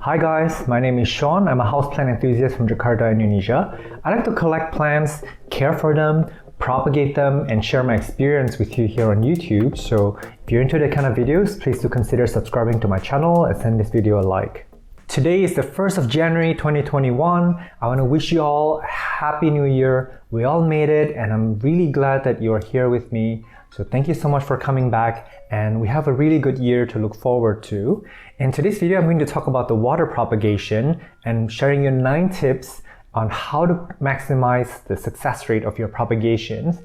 Hi guys, my name is Sean. I'm a houseplant enthusiast from Jakarta, Indonesia. I like to collect plants, care for them, propagate them, and share my experience with you here on YouTube. So if you're into that kind of videos, please do consider subscribing to my channel and send this video a like. Today is the 1st of January 2021. I want to wish you all a Happy New Year. We all made it and I'm really glad that you're here with me. So thank you so much for coming back, and we have a really good year to look forward to. In today's video, I'm going to talk about the water propagation and sharing you 9 tips on how to maximize the success rate of your propagations.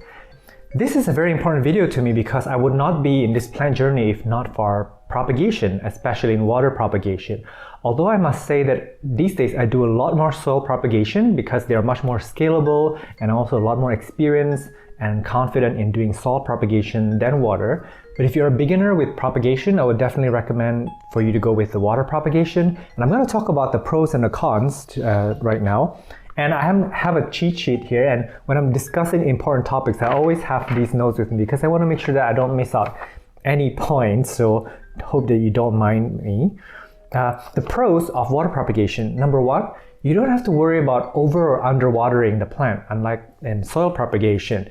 This is a very important video to me because I would not be in this plant journey if not for propagation, especially in water propagation. Although I must say that these days I do a lot more soil propagation because they are much more scalable and also a lot more experienced and confident in doing soil propagation than water. But if you're a beginner with propagation, I would definitely recommend for you to go with the water propagation. And I'm going to talk about the pros and the cons right now. And I have a cheat sheet here, and when I'm discussing important topics, I always have these notes with me because I want to make sure that I don't miss out any points, so hope that you don't mind me. The pros of water propagation. Number 1, you don't have to worry about over or under watering the plant, unlike in soil propagation.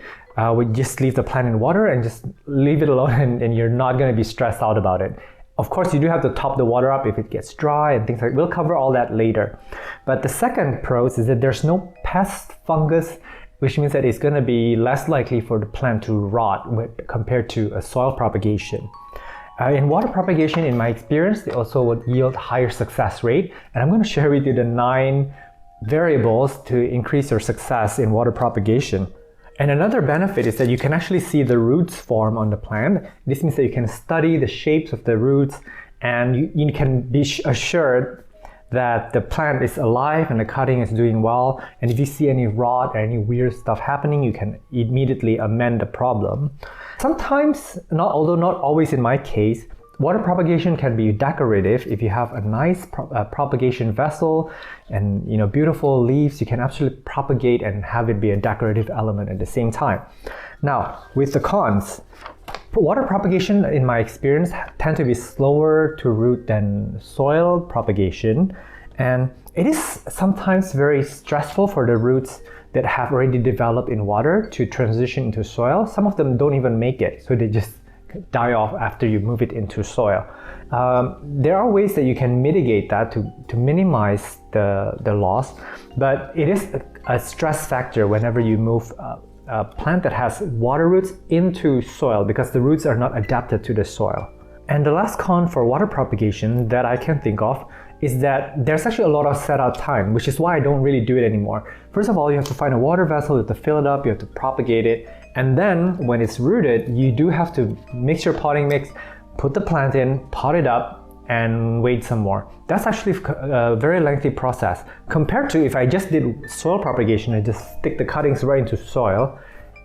We just leave the plant in water and just leave it alone, and you're not going to be stressed out about it. Of course, you do have to top the water up if it gets dry and things like that. We'll cover all that later. But the second pros is that there's no pest, fungus, which means that it's going to be less likely for the plant to rot compared to a soil propagation. In water propagation, in my experience, they also would yield higher success rate. And I'm going to share with you the 9 variables to increase your success in water propagation. And another benefit is that you can actually see the roots form on the plant. This means that you can study the shapes of the roots, and you can be assured that the plant is alive and the cutting is doing well. And if you see any rot or any weird stuff happening, you can immediately amend the problem. Sometimes, although not always in my case, water propagation can be decorative. If you have a nice propagation vessel and beautiful leaves, you can actually propagate and have it be a decorative element at the same time. Now, with the cons, water propagation, in my experience, tend to be slower to root than soil propagation, and it is sometimes very stressful for the roots that have already developed in water to transition into soil. Some of them don't even make it, so they just die off after you move it into soil. There are ways that you can mitigate that to minimize the loss, but it is a stress factor whenever you move a plant that has water roots into soil because the roots are not adapted to the soil. And the last con for water propagation that I can think of is that there's actually a lot of setup time, which is why I don't really do it anymore. First of all, you have to find a water vessel, you have to fill it up, you have to propagate it, and then when it's rooted, you do have to mix your potting mix, put the plant in, pot it up, and wait some more. That's actually a very lengthy process compared to if I just did soil propagation and just stick the cuttings right into soil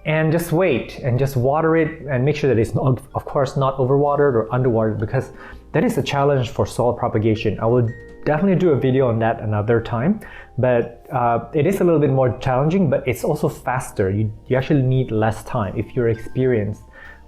and just wait and just water it and make sure that it's not, of course, not overwatered or underwatered, because that is a challenge for soil propagation. I will definitely do a video on that another time, but it is a little bit more challenging, but it's also faster. You actually need less time if you're experienced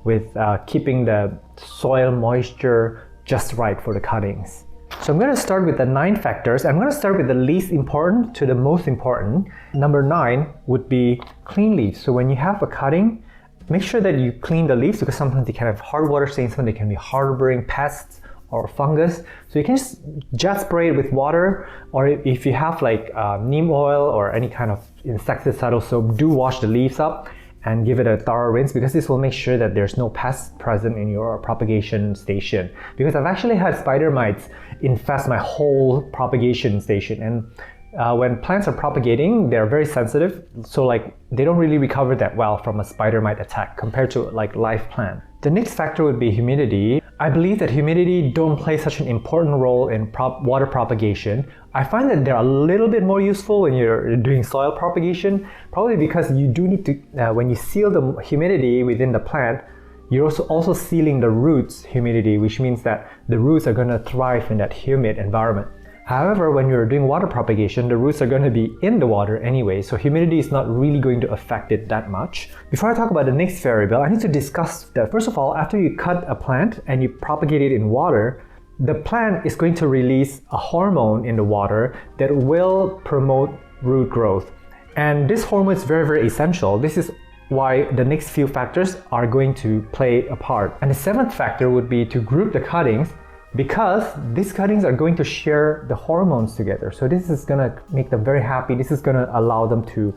with keeping the soil moisture just right for the cuttings. So I'm going to start with the 9 factors. I'm going to start with the least important to the most important. Number 9 would be clean leaves. So when you have a cutting, make sure that you clean the leaves because sometimes they can have hard water stains, sometimes they can be harboring pests or fungus. So you can just jet spray it with water, or if you have like neem oil or any kind of insecticidal soap, do wash the leaves up and give it a thorough rinse, because this will make sure that there's no pests present in your propagation station. Because I've actually had spider mites infest my whole propagation station, and when plants are propagating, they're very sensitive, so like they don't really recover that well from a spider mite attack compared to like live plant. The next factor would be humidity. I believe that humidity don't play such an important role in water propagation. I find that they're a little bit more useful when you're doing soil propagation, probably because you do need to, when you seal the humidity within the plant, you're also sealing the roots humidity, which means that the roots are going to thrive in that humid environment. However, when you're doing water propagation, the roots are going to be in the water anyway, so humidity is not really going to affect it that much. Before I talk about the next variable, I need to discuss that. First of all, after you cut a plant and you propagate it in water, the plant is going to release a hormone in the water that will promote root growth. And this hormone is very, very essential. This is why the next few factors are going to play a part. And the seventh factor would be to group the cuttings, because these cuttings are going to share the hormones together. So this is going to make them very happy. This is going to allow them to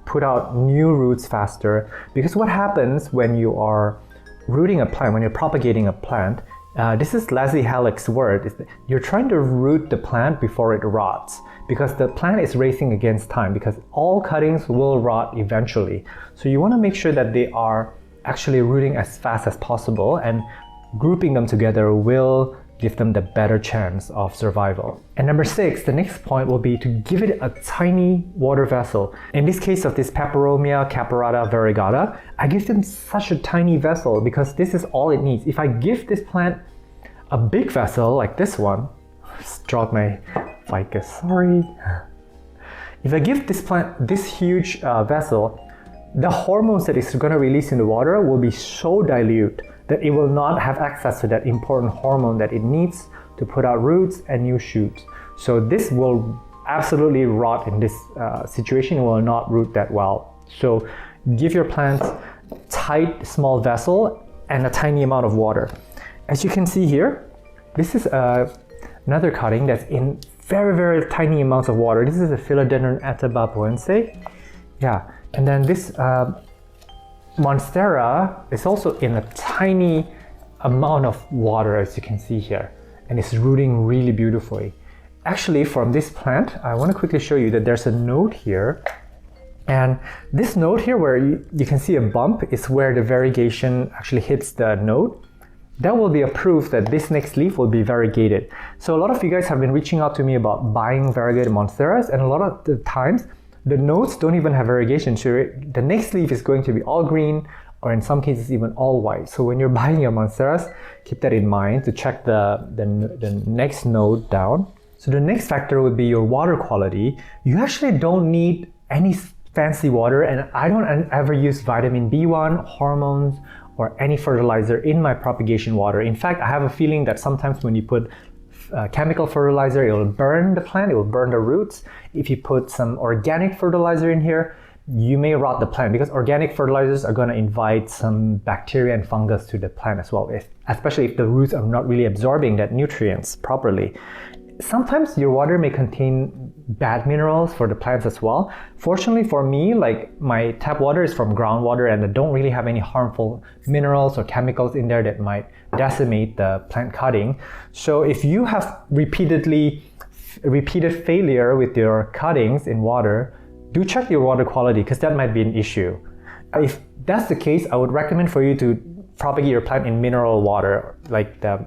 put out new roots faster. Because what happens when you are rooting a plant, when you're propagating a plant, this is Leslie Halleck's word, is that you're trying to root the plant before it rots, because the plant is racing against time, because all cuttings will rot eventually. So you want to make sure that they are actually rooting as fast as possible, and grouping them together will give them the better chance of survival. And number 6, the next point will be to give it a tiny water vessel. In this case of this Peperomia caparata variegata, I give them such a tiny vessel because this is all it needs. If I give this plant a big vessel like this one, dropped my ficus, sorry. If I give this plant this huge vessel, the hormones that it's going to release in the water will be so dilute that it will not have access to that important hormone that it needs to put out roots and new shoots. So this will absolutely rot in this situation. It will not root that well. So give your plants tight, small vessel and a tiny amount of water. As you can see here, this is another cutting that's in very, very tiny amounts of water. This is a Philodendron atabapoense. Yeah, and then this Monstera is also in a tiny amount of water, as you can see here, and it's rooting really beautifully. Actually, from this plant, I want to quickly show you that there's a node here, and this node here where you can see a bump is where the variegation actually hits the node. That will be a proof that this next leaf will be variegated. So a lot of you guys have been reaching out to me about buying variegated Monsteras, and a lot of the times the nodes don't even have variegation, so the next leaf is going to be all green, or in some cases even all white. So when you're buying your Monsteras, keep that in mind to check the next node down. So the next factor would be your water quality. You actually don't need any fancy water, and I don't ever use vitamin B1, hormones, or any fertilizer in my propagation water. In fact, I have a feeling that sometimes when you put chemical fertilizer, it will burn the plant, it will burn the roots. If you put some organic fertilizer in here, you may rot the plant, because organic fertilizers are going to invite some bacteria and fungus to the plant as well, especially if the roots are not really absorbing that nutrients properly. Sometimes your water may contain bad minerals for the plants as well. Fortunately for me, like my tap water is from groundwater and I don't really have any harmful minerals or chemicals in there that might decimate the plant cutting. So if you have repeated failure with your cuttings in water, do check your water quality, because that might be an issue. If that's the case, I would recommend for you to propagate your plant in mineral water, like the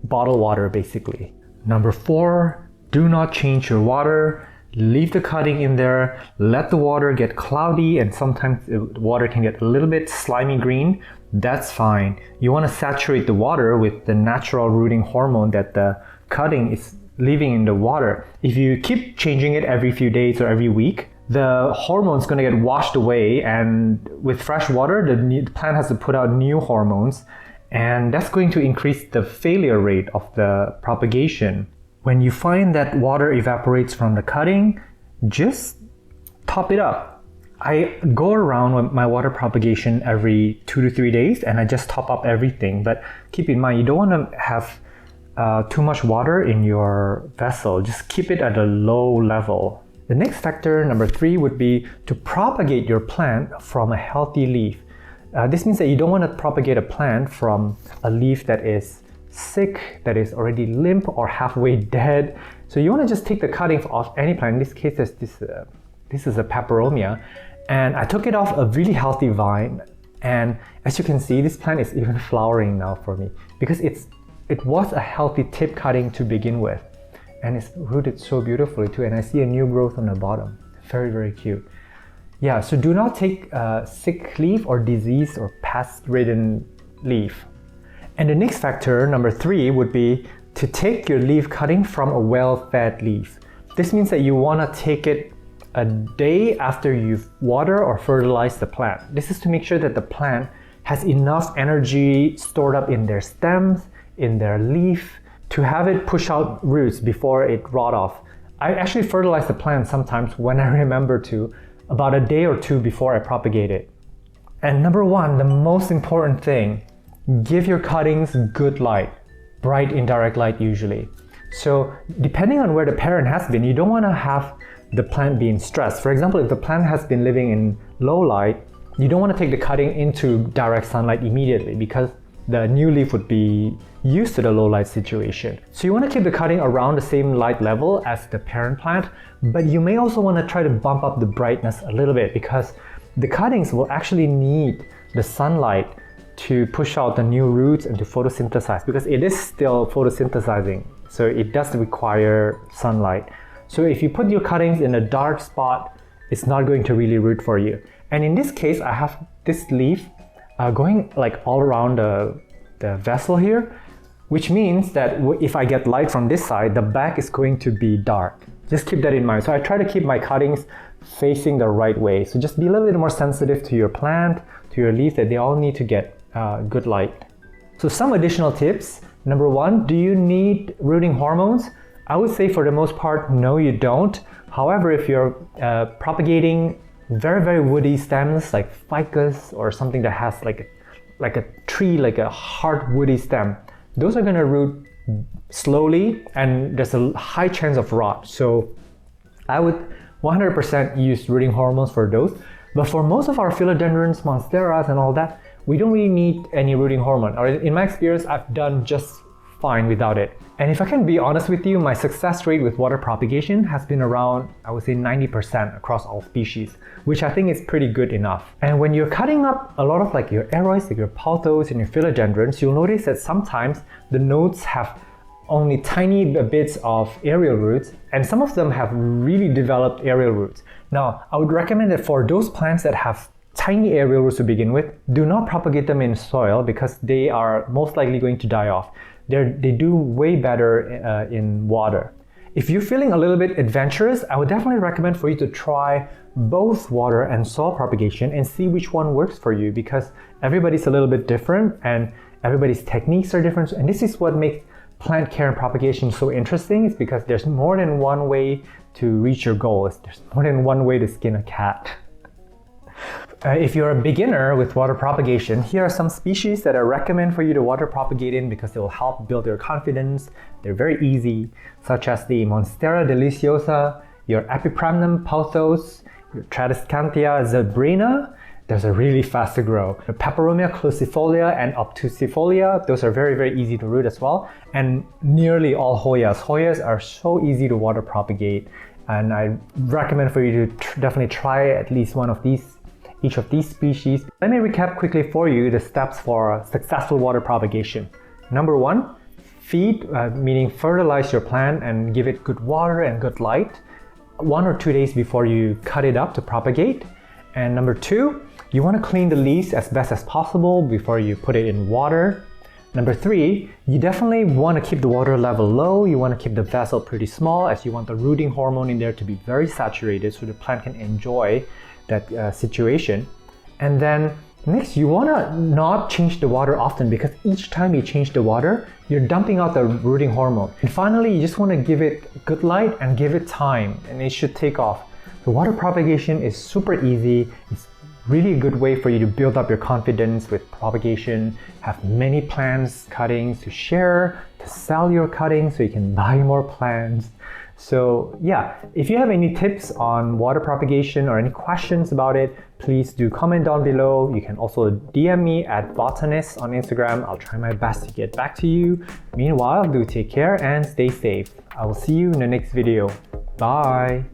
bottled water basically. Number 4, do not change your water. Leave the cutting in there, let the water get cloudy, and sometimes the water can get a little bit slimy green. That's fine. You want to saturate the water with the natural rooting hormone that the cutting is leaving in the water. If you keep changing it every few days or every week, the hormone's going to get washed away, and with fresh water, the plant has to put out new hormones, and that's going to increase the failure rate of the propagation. When you find that water evaporates from the cutting, just top it up. I go around with my water propagation every 2 to 3 days, and I just top up everything. But keep in mind, you don't want to have too much water in your vessel. Just keep it at a low level. The next factor, number 3, would be to propagate your plant from a healthy leaf. This means that you don't want to propagate a plant from a leaf that is sick, that is already limp or halfway dead. So you want to just take the cuttings off any plant. In this case, this is a Peperomia, and I took it off a really healthy vine. And as you can see, this plant is even flowering now for me, because it was a healthy tip cutting to begin with, and it's rooted so beautifully too. And I see a new growth on the bottom. Very, very cute. Yeah, so do not take a sick leaf or disease or pest-ridden leaf. And the next factor, number 3, would be to take your leaf cutting from a well-fed leaf. This means that you want to take it a day after you've watered or fertilized the plant. This is to make sure that the plant has enough energy stored up in their stems, in their leaf, to have it push out roots before it rot off. I actually fertilize the plant sometimes when I remember to, about a day or two before I propagate it. And number one, the most important thing, give your cuttings good light, bright indirect light usually. So depending on where the parent has been, you don't want to have the plant be in stress. For example, if the plant has been living in low light, you don't want to take the cutting into direct sunlight immediately because the new leaf would be used to the low light situation. So you want to keep the cutting around the same light level as the parent plant, but you may also want to try to bump up the brightness a little bit because the cuttings will actually need the sunlight to push out the new roots and to photosynthesize because it is still photosynthesizing. So it does require sunlight. So if you put your cuttings in a dark spot, it's not going to really root for you. And in this case, I have this leaf going like all around the vessel here, which means that if I get light from this side, the back is going to be dark. Just keep that in mind. So I try to keep my cuttings facing the right way. So just be a little bit more sensitive to your plant, to your leaf, that they all need to get good light. So some additional tips. Number one, do you need rooting hormones? I would say for the most part, no, you don't. However, if you're propagating very, very woody stems like ficus or something that has like a tree, like a hard woody stem, those are gonna root slowly and there's a high chance of rot. So I would 100% use rooting hormones for those. But for most of our philodendrons, monsteras and all that, we don't really need any rooting hormone. Or in my experience, I've done just fine without it. And if I can be honest with you, my success rate with water propagation has been around, I would say 90% across all species, which I think is pretty good enough. And when you're cutting up a lot of like your aroids, like your pothos and your philodendrons, you'll notice that sometimes the nodes have only tiny bits of aerial roots, and some of them have really developed aerial roots. Now, I would recommend that for those plants that have tiny aerial roots to begin with, do not propagate them in soil because they are most likely going to die off. They do way better in water. If you're feeling a little bit adventurous, I would definitely recommend for you to try both water and soil propagation and see which one works for you because everybody's a little bit different and everybody's techniques are different. And this is what makes plant care and propagation so interesting, is because there's more than one way to reach your goals. There's more than one way to skin a cat. If you're a beginner with water propagation, here are some species that I recommend for you to water propagate in because they will help build your confidence. They're very easy, such as the Monstera deliciosa, your Epipremnum pothos, your Tradescantia zebrina. Those are really fast to grow. The Peperomia crucifolia and obtusifolia, those are very, very easy to root as well. And nearly all Hoyas. Hoyas are so easy to water propagate. And I recommend for you to definitely try at least one of these, each of these species. Let me recap quickly for you the steps for successful water propagation. Number one, feed, meaning fertilize your plant and give it good water and good light 1 or 2 days before you cut it up to propagate. And number two, you want to clean the leaves as best as possible before you put it in water. Number three, you definitely want to keep the water level low. You want to keep the vessel pretty small as you want the rooting hormone in there to be very saturated so the plant can enjoy that situation. And then next, you want to not change the water often because each time you change the water, you're dumping out the rooting hormone. And finally, you just want to give it good light and give it time and it should take off. The water propagation is super easy. It's really a good way for you to build up your confidence with propagation, have many plants, cuttings to share, to sell your cuttings so you can buy more plants. So yeah, if you have any tips on water propagation or any questions about it, please do comment down below. You can also DM me at botanist on Instagram. I'll try my best to get back to you. Meanwhile, do take care and stay safe. I will see you in the next video. Bye.